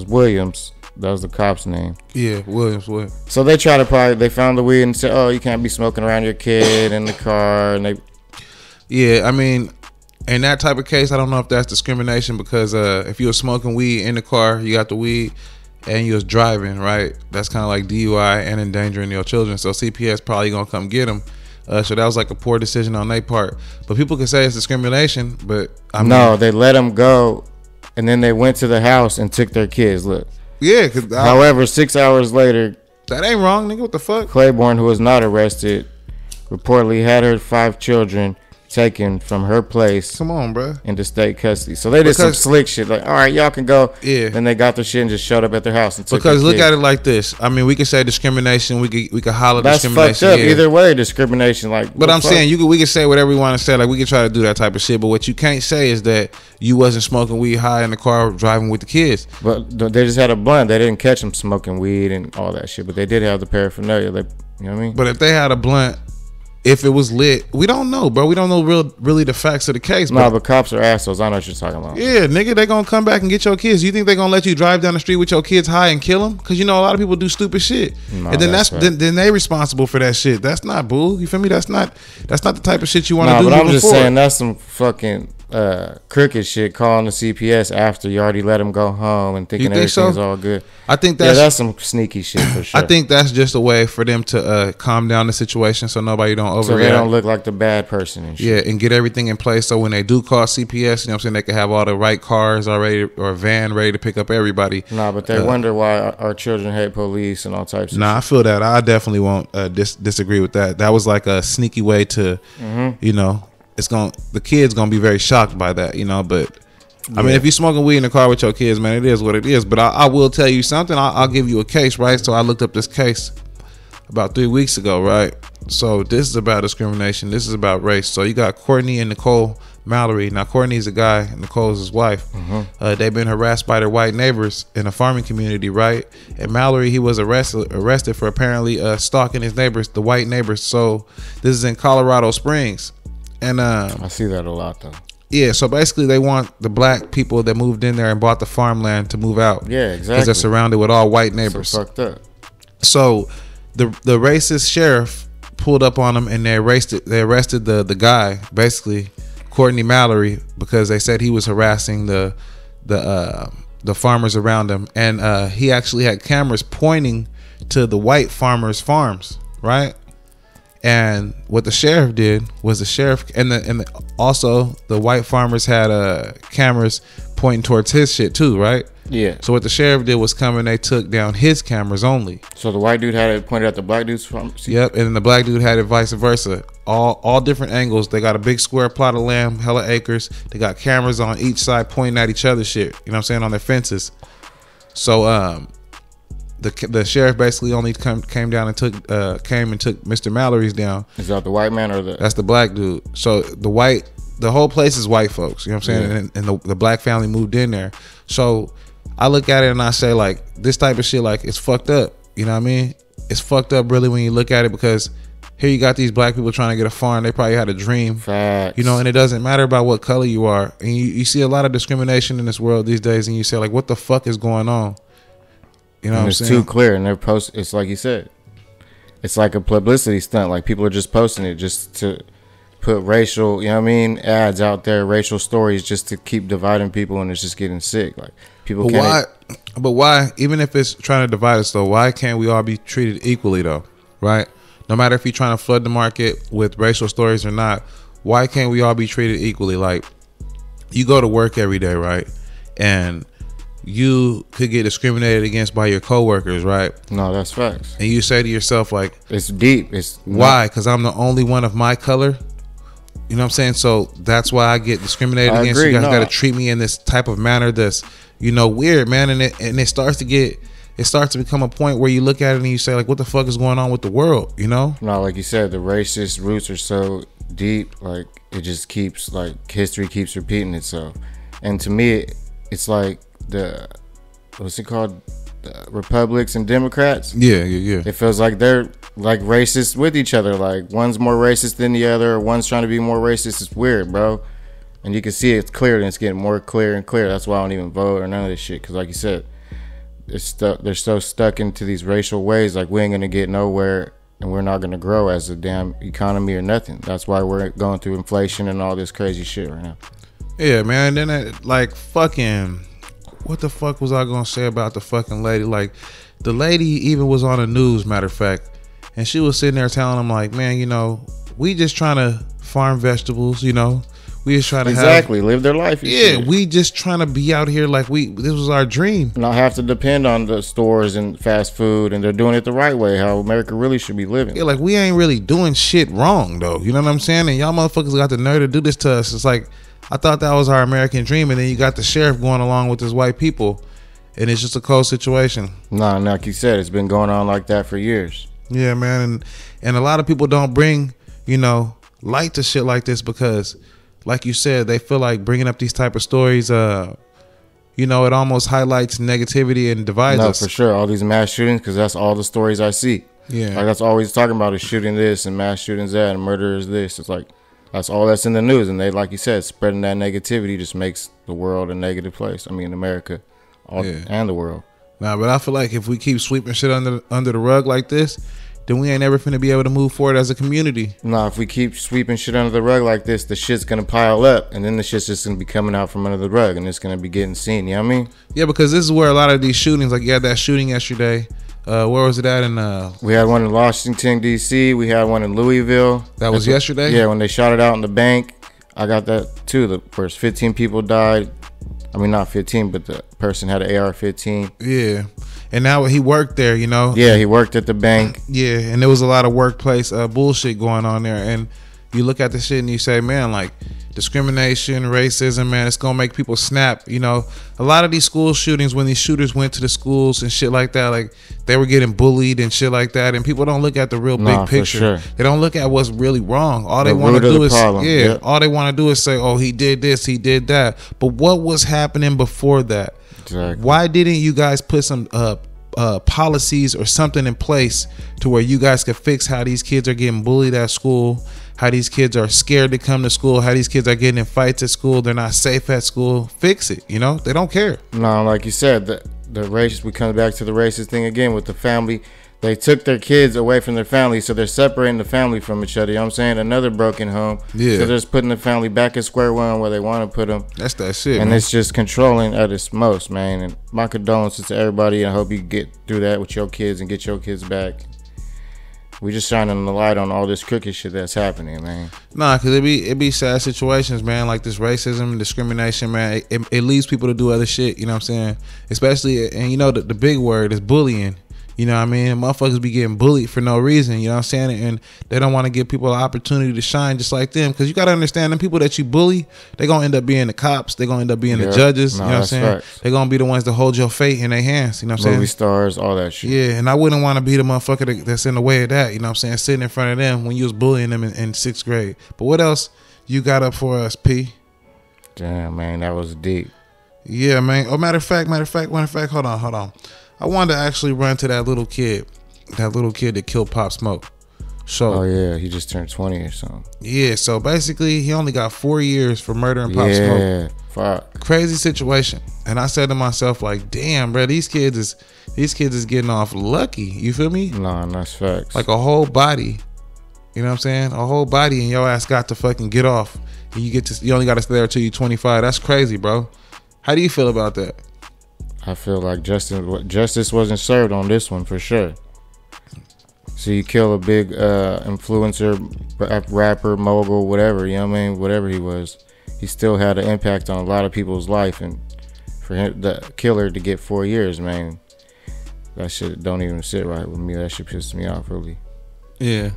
Williams. That was the cop's name. Yeah, Williams. What? So they they found the weed and said, "Oh, you can't be smoking around your kid in the car." And yeah, I mean, in that type of case, I don't know if that's discrimination, because if you were smoking weed in the car, you got the weed, and you was driving, right? That's kind of like DUI and endangering your children. So CPS probably gonna come get them. So that was like a poor decision on their part. But people can say it's discrimination, but no, they let them go, and then they went to the house and took their kids. Look. Yeah. However, 6 hours later, that ain't wrong, nigga. What the fuck? Claiborne, who was not arrested, reportedly had her 5 children taken from her place. Come on, bro. Into state custody. So they did some slick shit. Like, all right, y'all can go. Yeah. Then they got their shit and just showed up at their house and took because look at it like this. I mean, we could say discrimination. We could holler discrimination. That's fucked up. Yeah. Either way, discrimination. Like, but I'm saying we could say whatever we want to say. Like, we could try to do that type of shit. But what you can't say is that you wasn't smoking weed high in the car driving with the kids. But they just had a blunt. They didn't catch them smoking weed and all that shit. But they did have the paraphernalia. You know what I mean? But if they had a blunt, if it was lit, we don't know, bro. We don't know really the facts of the case. No, but cops are assholes. I know what you're talking about. Yeah, nigga, they gonna come back and get your kids. You think they gonna let you drive down the street with your kids high and kill them? Because you know a lot of people do stupid shit, and then then they responsible for that shit. That's not bull. You feel me? That's not the type of shit you want to do. But I'm just saying that's some fucking crooked shit. Calling the CPS after you already let them go home and thinking everything's all good. I think that's some sneaky shit for sure. I think that's just a way for them to calm down the situation so nobody don't overreact. So they don't look like the bad person and shit. Yeah, and get everything in place so when they do call CPS, you know what I'm saying, they can have all the right cars already or a van ready to pick up everybody. Nah, but they wonder why our children hate police and all types of shit. I feel that. I definitely won't disagree with that. That was like a sneaky way to, you know, the kids gonna be very shocked by that, you know, but I mean, if you're smoking weed in the car with your kids, man, it is what it is. But I will tell you something. I'll give you a case, right? So I looked up this case about 3 weeks ago, right? So this is about discrimination. This is about race. So you got Courtney and Nicole Mallory. Now, Courtney's a guy, and Nicole's his wife. They've been harassed by their white neighbors in a farming community, right? And Mallory, he was arrested for apparently stalking his neighbors, the white neighbors. So this is in Colorado Springs. And I see that a lot though. Yeah, so basically they want the black people that moved in there and bought the farmland to move out. Yeah, exactly. Because they're surrounded with all white neighbors. So fucked up. So the racist sheriff pulled up on them and they arrested the guy, basically Courtney Mallory, because they said he was harassing the farmers around him, and he actually had cameras pointing to the white farmers' farms, right? And what the sheriff did was also the white farmers had cameras pointing towards his shit too, right? Yeah. So what the sheriff did was come and they took down his cameras only. So the white dude had it pointed at the black dude's farm. Yep, and then the black dude had it vice versa. All different angles. They got a big square plot of land, hella acres. They got cameras on each side pointing at each other's shit. You know what I'm saying? On their fences. So the sheriff basically only came down and took Mr. Mallory's down. Is that the white man or That's the black dude. So the whole place is white folks. You know what I'm saying? Yeah. And the black family moved in there. So I look at it and I say, like, this type of shit, like, it's fucked up. You know what I mean? It's fucked up really when you look at it, because here you got these black people trying to get a farm. They probably had a dream. Facts. You know, and it doesn't matter about what color you are. And you see a lot of discrimination in this world these days, and you say, like, what the fuck is going on? You know what I'm saying? It's too clear, and it's like you said. It's like a publicity stunt. Like, people are just posting it just to put racial, you know what I mean, ads out there, racial stories, just to keep dividing people, and it's just getting sick. Like, people can't. But why, even if it's trying to divide us though, why can't we all be treated equally though? Right? No matter if you're trying to flood the market with racial stories or not, why can't we all be treated equally? Like, you go to work every day, right? And you could get discriminated against by your coworkers, right? No, that's facts. And you say to yourself, like, it's deep. Why? Because I'm the only one of my color. You know what I'm saying? So that's why I get discriminated against. You guys got to treat me in this type of manner that's, you know, weird, man. And it starts to become a point where you look at it and you say, like, what the fuck is going on with the world? You know? No, like you said, the racist roots are so deep. Like, it just keeps, like, history keeps repeating itself. And to me, it's like what's it called? The Republicans and Democrats. Yeah. It feels like they're like racist with each other. Like, one's more racist than the other, or one's trying to be more racist. It's weird, bro. And you can see it's clear, and it's getting more clear and clear. That's why I don't even vote or none of this shit. Because, like you said, they're so stuck into these racial ways. Like, we ain't gonna get nowhere, and we're not gonna grow as a damn economy or nothing. That's why we're going through inflation and all this crazy shit right now. Yeah, man. And then fucking, what the fuck was I gonna say about the fucking lady? Like, the lady even was on the news, matter of fact, and she was sitting there telling them, like, man, you know, we just trying to farm vegetables, you know, we just trying to live their life. Yeah, we just trying to be out here like this was our dream. Not have to depend on the stores and fast food, and they're doing it the right way, how America really should be living. Yeah, like, we ain't really doing shit wrong though. You know what I'm saying? And y'all motherfuckers got the nerve to do this to us. It's like, I thought that was our American dream, and then you got the sheriff going along with his white people, and it's just a cold situation. Nah, like you said, it's been going on like that for years. Yeah, man, and a lot of people don't bring, you know, light to shit like this because, like you said, they feel like bringing up these type of stories, you know, it almost highlights negativity and divides us. No, for sure. All these mass shootings, because that's all the stories I see. Yeah. Like, that's always talking about is shooting this and mass shootings that and murder is this. It's like, that's all that's in the news. And they, like you said, spreading that negativity just makes the world a negative place. I mean, America and the world. Nah, but I feel like if we keep sweeping shit under the rug like this, then we ain't ever finna be able to move forward as a community. Nah, if we keep sweeping shit under the rug like this, the shit's gonna pile up, and then the shit's just gonna be coming out from under the rug, and it's gonna be getting seen. You know what I mean? Yeah, because this is where a lot of these shootings, like you had that shooting yesterday. Where was it at? We had one in Washington, D.C. We had one in Louisville. That was yesterday? Yeah, when they shot it out in the bank. I got that too. The first 15 people died. I mean, not 15, but the person had an AR-15. Yeah. And now he worked there, you know? Yeah, he worked at the bank. Yeah, and there was a lot of workplace bullshit going on there. And you look at the shit and you say, man, like, discrimination, racism, man, it's gonna make people snap. You know, a lot of these school shootings, when these shooters went to the schools and shit like that, like, they were getting bullied and shit like that, and people don't look at the real big picture. Sure. They don't look at what's really wrong. All they want to do is all they want to do is say, oh, he did this, he did that. But what was happening before that? Exactly. Why didn't you guys put some policies or something in place to where you guys could fix how these kids are getting bullied at school, how these kids are scared to come to school, how these kids are getting in fights at school, they're not safe at school. Fix it. You know, they don't care. No, like you said, the race, we come back to the racist thing again with the family. They took their kids away from their family, so they're separating the family from each other. You know what I'm saying? Another broken home. Yeah. So they're just putting the family back at square one where they want to put them. That's that shit, and man. It's just controlling at its most, man. And my condolences to everybody. I hope you get through that with your kids and get your kids back. We just shining the light on all this crooked shit that's happening, man. Nah, because it be sad situations, man, like this racism and discrimination, man. It leads people to do other shit, you know what I'm saying? Especially, and you know, the big word is bullying. You know what I mean? Motherfuckers be getting bullied for no reason, you know what I'm saying? And they don't want to give people an opportunity to shine just like them. Because you got to understand, them people that you bully, they going to end up being the cops. They going to end up being the judges, you know what I'm saying? They going to be the ones that hold your fate in their hands, you know what I'm saying? Movie stars, all that shit. Yeah, and I wouldn't want to be the motherfucker that's in the way of that, you know what I'm saying? Sitting in front of them when you was bullying them in 6th grade. But what else you got up for us, P? Damn, man, that was deep. Yeah, man. Oh, matter of fact, hold on. I wanted to actually run to that little kid that killed Pop Smoke. So, oh yeah, he just turned 20 or something. Yeah, so basically he only got 4 years for murdering Pop Smoke. Yeah, fuck. Crazy situation. And I said to myself, like, damn, bro, these kids is getting off lucky. You feel me? Nah, that's facts. Like a whole body. You know what I'm saying? A whole body, and your ass got to fucking get off. And you only got to stay there till you're 25. That's crazy, bro. How do you feel about that? I feel like justice wasn't served on this one for sure. So you kill a big influencer, rapper, mogul, whatever, you know what I mean? Whatever he was, he still had an impact on a lot of people's life. And for him, the killer, to get 4 years, man, that shit don't even sit right with me. That shit pissed me off, really. Yeah.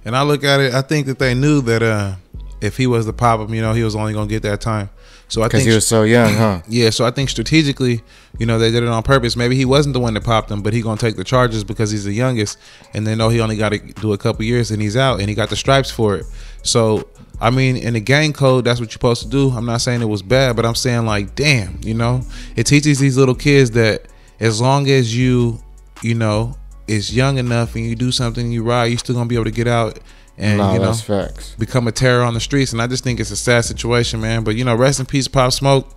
And I look at it, I think that they knew that if he was the pop-up, you know, he was only going to get that time. So I think because he was so young, huh? Yeah, so I think strategically, you know, they did it on purpose. Maybe he wasn't the one that popped him, but he gonna take the charges because he's the youngest, and they know he only got to do a couple years and he's out, and he got the stripes for it. So I mean, in the gang code, that's what you're supposed to do. I'm not saying it was bad, but I'm saying, like, damn, you know, it teaches these little kids that as long as you know, is young enough and you do something, you ride, you still gonna be able to get out and, you know, that's facts. Become a terror on the streets. And I just think it's a sad situation, man. But, you know, rest in peace, Pop Smoke.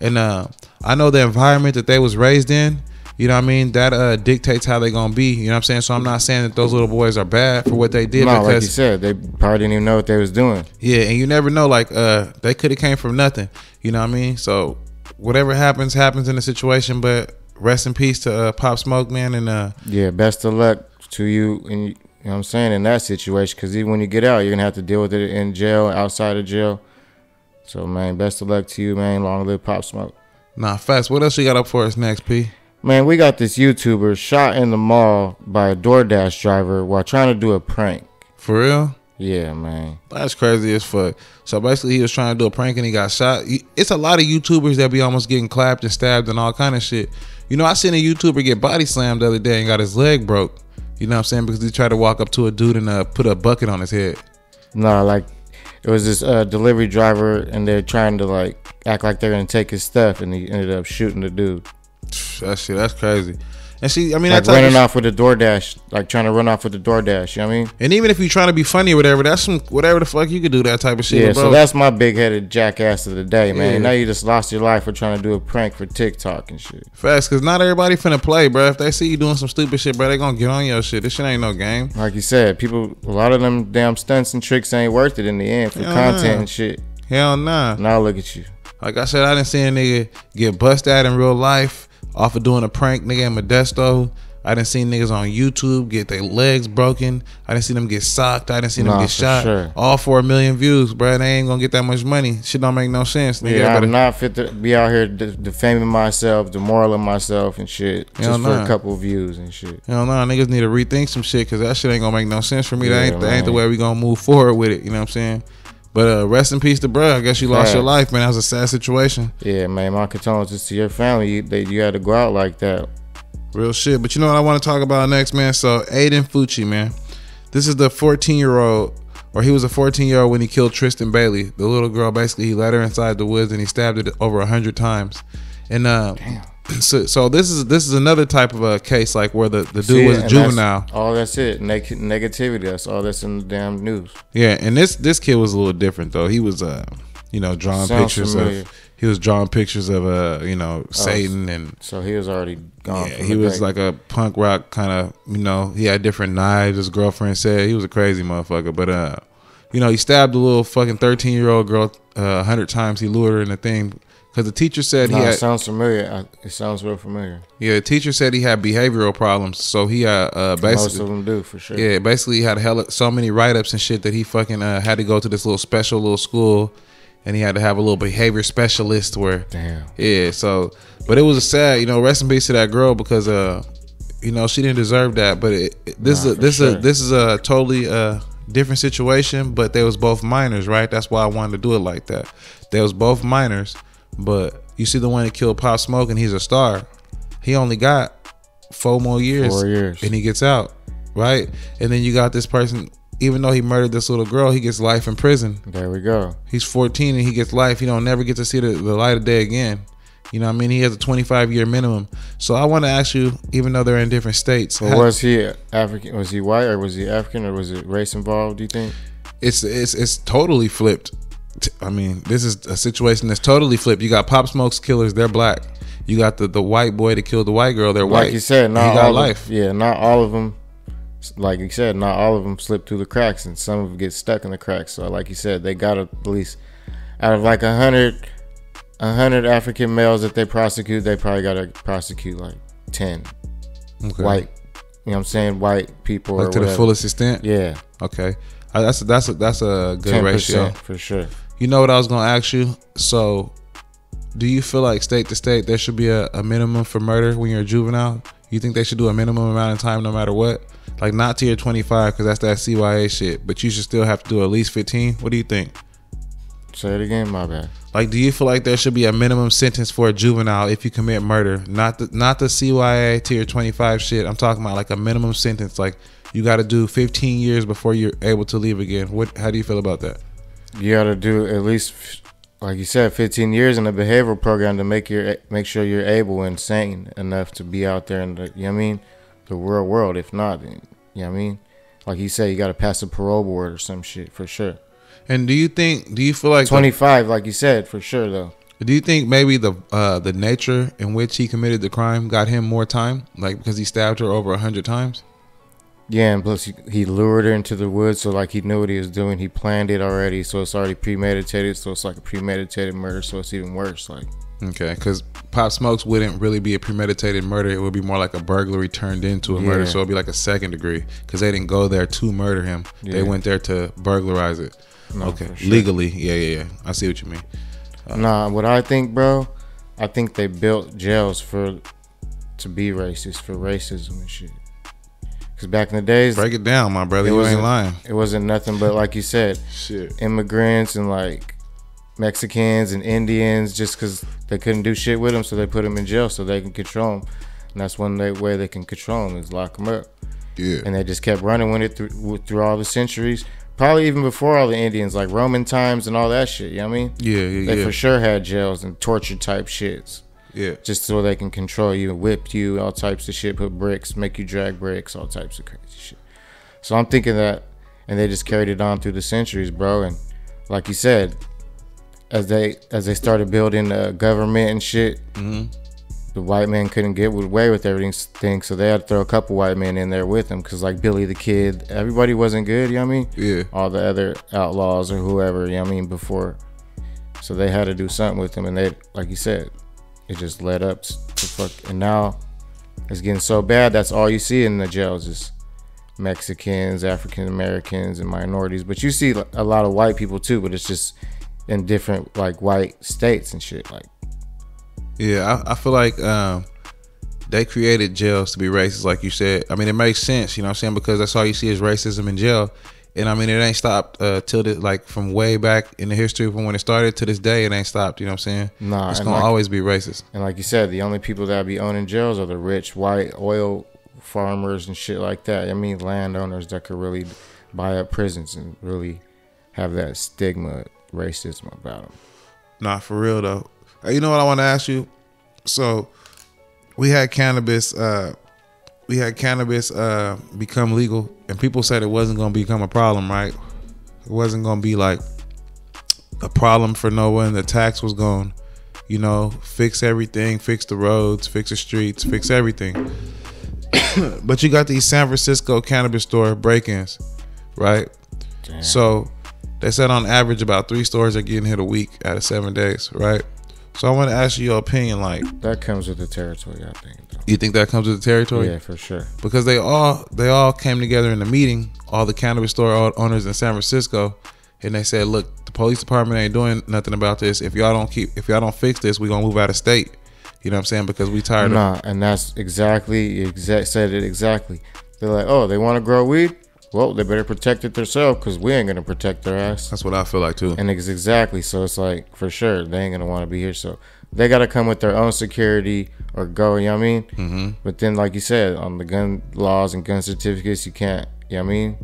And I know the environment that they was raised in, you know what I mean, that dictates how they gonna be, you know what I'm saying? So I'm not saying that those little boys are bad for what they did. No, because, like you said, they probably didn't even know what they was doing. Yeah, and you never know, like, they could have came from nothing, you know what I mean? So whatever happens in the situation, but rest in peace to Pop Smoke, man. And yeah, best of luck to you, and you know what I'm saying, in that situation, because even when you get out, you're gonna have to deal with it in jail, outside of jail. So, man, best of luck to you, man. Long live Pop Smoke. Nah, fast. What else you got up for us next, P? Man, we got this YouTuber shot in the mall by a DoorDash driver while trying to do a prank. For real? Yeah, man. That's crazy as fuck. So basically, he was trying to do a prank and he got shot. It's a lot of YouTubers that be almost getting clapped and stabbed and all kind of shit. You know, I seen a YouTuber get body slammed the other day and got his leg broke. You know what I'm saying? Because he tried to walk up to a dude and put a bucket on his head. Nah, like, it was this delivery driver, and they're trying to, like, act like they're gonna take his stuff, and he ended up shooting the dude. That's crazy. And see, I mean, like running off with the DoorDash, like trying to run off with the DoorDash. You know what I mean? And even if you're trying to be funny or whatever, that's some whatever the fuck you could do that type of shit. Yeah, bro. So that's my big-headed jackass of the day, man. Yeah. Now you just lost your life for trying to do a prank for TikTok and shit. Facts, because not everybody finna play, bro. If they see you doing some stupid shit, bro, they gonna get on your shit. This shit ain't no game. Like you said, people, a lot of them damn stunts and tricks ain't worth it in the end for content and shit. Hell nah. Now look at you. Like I said, I didn't see a nigga get bust at in real life off of doing a prank, nigga, in Modesto. I done seen niggas on YouTube get their legs broken. I done seen them get socked. I done seen them get shot. Sure. All for 1 million views, bro. They ain't gonna get that much money. Shit don't make no sense, nigga. Yeah, I'm not fit to be out here defaming myself, demoralizing myself and shit, just for a couple views and shit. Hell no, niggas need to rethink some shit, because that shit ain't gonna make no sense for me. Yeah, that ain't the way we gonna move forward with it. You know what I'm saying? But rest in peace to bro. I guess you lost your life, man. That was a sad situation. Yeah, man. My condolences to your family. You had to go out like that. Real shit. But you know what I want to talk about next, man? So Aiden Fucci, man. This is the 14-year-old, or he was a 14-year-old when he killed Tristan Bailey. The little girl, basically, he led her inside the woods and he stabbed her over 100 times. And So this is another type of a case like where the dude was a juvenile. That's it. Negativity. That's all that's in the damn news. Yeah, and this kid was a little different though. He was drawing pictures familiar. He was drawing pictures of Satan, and so he was already gone. Yeah, he was like a punk rock kind of, he had different knives. His girlfriend said he was a crazy motherfucker, but he stabbed a little fucking 13-year-old girl 100 times. He lured her in the thing. Because the teacher said it sounds familiar. It sounds real familiar. Yeah, the teacher said he had behavioral problems. So he had basically... Most of them do, for sure. Yeah, basically he had so many write-ups and shit that he fucking had to go to this little school. And he had to have a little behavior specialist where... Damn. Yeah, so... But it was a sad, rest in peace to that girl because, she didn't deserve that. But this is a totally different situation. But they was both minors, right? That's why I wanted to do it like that. They was both minors. But you see the one that killed Pop Smoke, and he's a star. He only got 4 more years. 4 years. And he gets out, right? And then you got this person, even though he murdered this little girl, he gets life in prison. There we go. He's 14 and he gets life. He don't never get to see the light of day again. You know what I mean? He has a 25-year minimum. So I want to ask you, even though they're in different states. Well, was he African? Was he white or was he African or was it race involved, do you think? It's totally flipped. I mean, this is a situation that's totally flipped. You got Pop Smoke's killers, they're black. You got the white boy that killed the white girl, they're white. Like you said, not all of them. Like you said, not all of them slip through the cracks, and some of them get stuck in the cracks. So, like you said, they got to at least out of like 100 African males that they prosecute, they probably got to prosecute like 10 white. You know what I'm saying? White people, like or to whatever. The fullest extent. Yeah. Okay. That's a good ratio for sure. You know what I was gonna ask you? So, do you feel like state to state there should be a minimum for murder when you're a juvenile? You think they should do a minimum amount of time no matter what? Like not to your 25 because that's that CYA shit, but you should still have to do at least 15. What do you think? Say it again, my bad. Like, do you feel like there should be a minimum sentence for a juvenile if you commit murder? Not the CYA to your 25 shit. I'm talking about like a minimum sentence. Like you got to do 15 years before you're able to leave again. How do you feel about that? You got to do at least, like you said, 15 years in a behavioral program to make sure you're able and sane enough to be out there in the, you know what I mean, the real world. If not, then, you know what I mean? Like you said, you got to pass a parole board or some shit for sure. And do you feel like 25, like you said, for sure though? Do you think maybe the nature in which he committed the crime got him more time, like because he stabbed her over 100 times? Yeah, and plus he lured her into the woods, so like he knew what he was doing. He planned it already, so it's already premeditated. So it's like a premeditated murder, so it's even worse. Like, okay, because Pop Smokes wouldn't really be a premeditated murder. It would be more like a burglary turned into a murder. So it'd be like a second degree because they didn't go there to murder him. Yeah. They went there to burglarize it. No, okay, sure. Legally, yeah. I see what you mean. What I think, bro, I think they built jails to be racist, for racism and shit. Because back in the days, break it down, my brother. You ain't lying. It wasn't nothing but, like you said, shit. Immigrants and like Mexicans and Indians, just because they couldn't do shit with them, so they put them in jail so they can control them. And that's one way they can control them, is lock them up. Yeah. And they just kept running with it through all the centuries. Probably even before all the Indians, like Roman times and all that shit. You know what I mean? Yeah. They for sure had jails and torture type shits. Yeah. Just so they can control you, whip you, all types of shit, put bricks, make you drag bricks, all types of crazy shit. So I'm thinking that, and they just carried it on through the centuries, bro. And like you said, as they started building the government and shit, the white man couldn't get away with everything, so they had to throw a couple white men in there with them, because like Billy the Kid, everybody wasn't good, you know what I mean? Yeah. All the other outlaws or whoever, you know what I mean, before. So they had to do something with them, and they, like you said, it just led up to fuck. And now it's getting so bad, that's all you see in the jails is Mexicans, African Americans, and minorities. But you see a lot of white people too, but it's just in different like white states and shit. Like, yeah, I feel like they created jails to be racist, like you said. I mean, it makes sense, you know what I'm saying, because that's all you see is racism in jail. And I mean, it ain't stopped till like from way back in the history from when it started to this day. It ain't stopped. You know what I'm saying? Nah, it's gonna always be racist. And like you said, the only people that be owning jails are the rich white oil farmers and shit like that. I mean, landowners that could really buy up prisons and really have that stigma, racism about them. Nah, for real though. You know what I want to ask you? So we had cannabis become legal, and people said it wasn't going to become a problem, right? It wasn't going to be like a problem for no one. The tax was going, fix everything, fix the roads, fix the streets, fix everything. But you got these San Francisco cannabis store break-ins, right? Damn. So they said on average about 3 stores are getting hit a week out of 7 days, right? So I want to ask you your opinion. Like, that comes with the territory, I think. Though. You think that comes with the territory? Yeah, for sure. Because they all came together in a meeting, all the cannabis store owners in San Francisco, and they said, "Look, the police department ain't doing nothing about this. If y'all don't fix this, we gonna move out of state." You know what I'm saying? Because we tired of. And that's said it exactly. They're like, oh, they want to grow weed? Well, they better protect it themselves because we ain't going to protect their ass. That's what I feel like too. And it's exactly. So it's like, for sure, they ain't going to want to be here. So they got to come with their own security or go, you know what I mean? Mm-hmm. But then, like you said, on the gun laws and gun certificates, you can't, you know what I mean?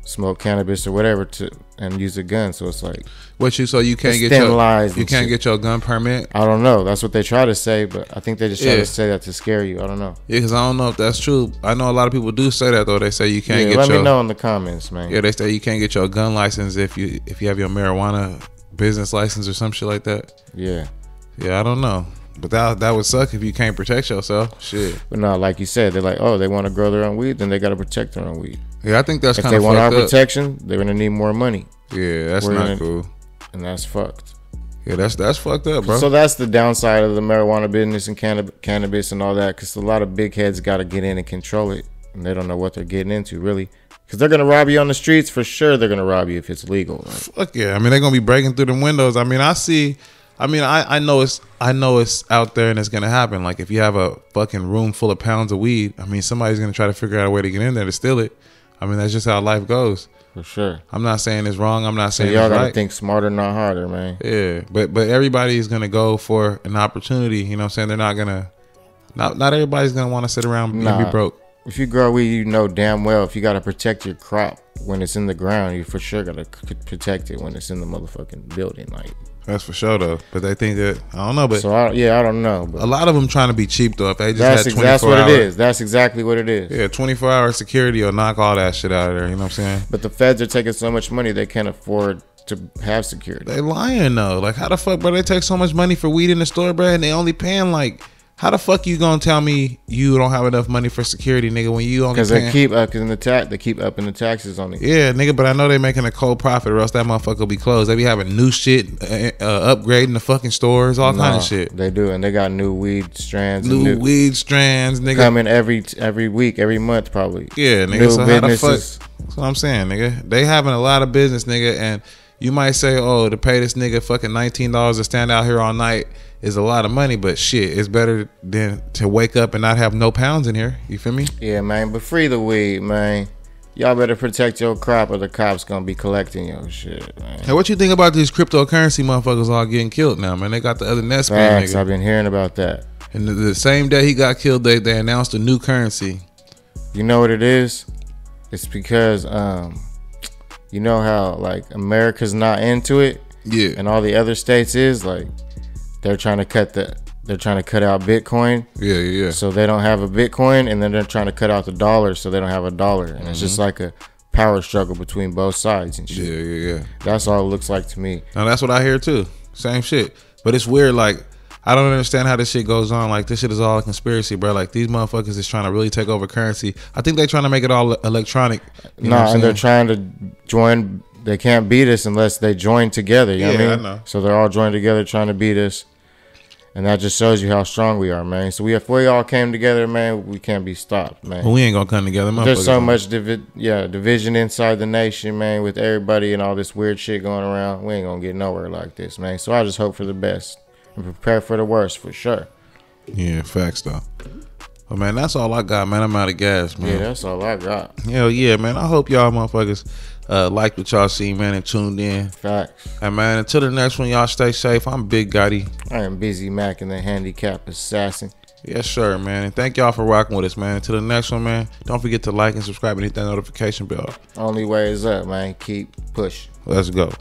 Smoke cannabis or whatever and use a gun. So it's like, so you can't get your gun permit? I don't know. That's what they try to say, but I think they just try to say that to scare you. I don't know. Yeah, because I don't know if that's true. I know a lot of people do say that though. They say you can't let me know in the comments, man. Yeah, they say you can't get your gun license if you have your marijuana business license or some shit like that. Yeah. Yeah, I don't know. But that would suck if you can't protect yourself. Shit. But no, like you said, they're like, oh, they want to grow their own weed, then they got to protect their own weed. Yeah, I think that's kind of fucked up. If they want our protection, they're gonna need more money. Yeah, that's not cool. And that's fucked. Yeah, that's fucked up, bro. So that's the downside of the marijuana business and cannabis and all that, because a lot of big heads got to get in and control it, and they don't know what they're getting into, really. Because they're gonna rob you on the streets for sure. They're gonna rob you if it's legal. Right? Fuck yeah! I mean, they're gonna be breaking through the windows. I mean, I know it's out there and it's gonna happen. Like if you have a fucking room full of pounds of weed, I mean, somebody's gonna try to figure out a way to get in there to steal it. I mean, that's just how life goes. For sure. I'm not saying it's wrong. I'm not saying y'all it's right. Gotta think smarter, not harder, man. Yeah, but everybody's gonna go for an opportunity. You know what I'm saying? They're not gonna. Not everybody's gonna want to sit around and be broke. If you grow weed, you know damn well if you gotta protect your crop when it's in the ground, you for sure gotta protect it when it's in the motherfucking building, like. That's for sure though, but they think that I don't know. But so I don't know. But a lot of them trying to be cheap though. If they just had 24 that's what it is. That's exactly what it is. Yeah, 24-hour security will knock all that shit out of there. You know what I'm saying? But the feds are taking so much money they can't afford to have security. They lying though. Like how the fuck, bro? They take so much money for weed in the store, bro, and they only paying like. How the fuck you gonna tell me you don't have enough money for security, nigga? When you only because they keep upping the taxes on it. Yeah, nigga, but I know they making a cold profit, or else that motherfucker will be closed. They be having new shit, upgrading the fucking stores, all kind of shit. They do, and they got new weed strands. New weed strands, nigga, coming every week, every month, probably. Yeah, nigga. New so businesses. How the fuck? That's what I'm saying, nigga. They having a lot of business, nigga, and you might say, oh, to pay this nigga fucking $19 to stand out here all night is a lot of money, but shit, it's better than to wake up and not have no pounds in here. You feel me? Yeah, man, but free the weed, man. Y'all better protect your crop or the cops gonna be collecting your shit, man. Hey, what you think about these cryptocurrency motherfuckers all getting killed now, man? They got the other Nest nigga. I've been hearing about that. And the same day he got killed, they announced a new currency. You know what it is? It's because you know how like America's not into it, yeah, and all the other states is like. They're trying to cut out Bitcoin. Yeah. So they don't have a Bitcoin, and then they're trying to cut out the dollar, so they don't have a dollar, and it's just like a power struggle between both sides and shit. Yeah. That's all it looks like to me. Now that's what I hear too. Same shit, but it's weird. Like I don't understand how this shit goes on. Like this shit is all a conspiracy, bro. Like these motherfuckers is trying to really take over currency. I think they're trying to make it all electronic. And they're trying to join. They can't beat us unless they join together. You know what I mean? I know. So they're all joined together trying to beat us. And that just shows you how strong we are, man. So if we all came together, man, we can't be stopped, man. Well, we ain't gonna come together, motherfuckers. There's so much division inside the nation, man, with everybody and all this weird shit going around. We ain't gonna get nowhere like this, man. So I just hope for the best and prepare for the worst, for sure. Yeah, facts, though. Well, man, that's all I got, man. I'm out of gas, man. Yeah, that's all I got. Hell yeah, man. I hope y'all motherfuckers liked what y'all seen, man, and tuned in. Facts. And man, until the next one, y'all stay safe. I'm Bigheaded. I am Busy Mac and the Handicap Assassin. Yes, sir, man. And thank y'all for rocking with us, man. Until the next one, man, don't forget to like and subscribe and hit that notification bell. Only way is up, man. Keep pushing. Let's go.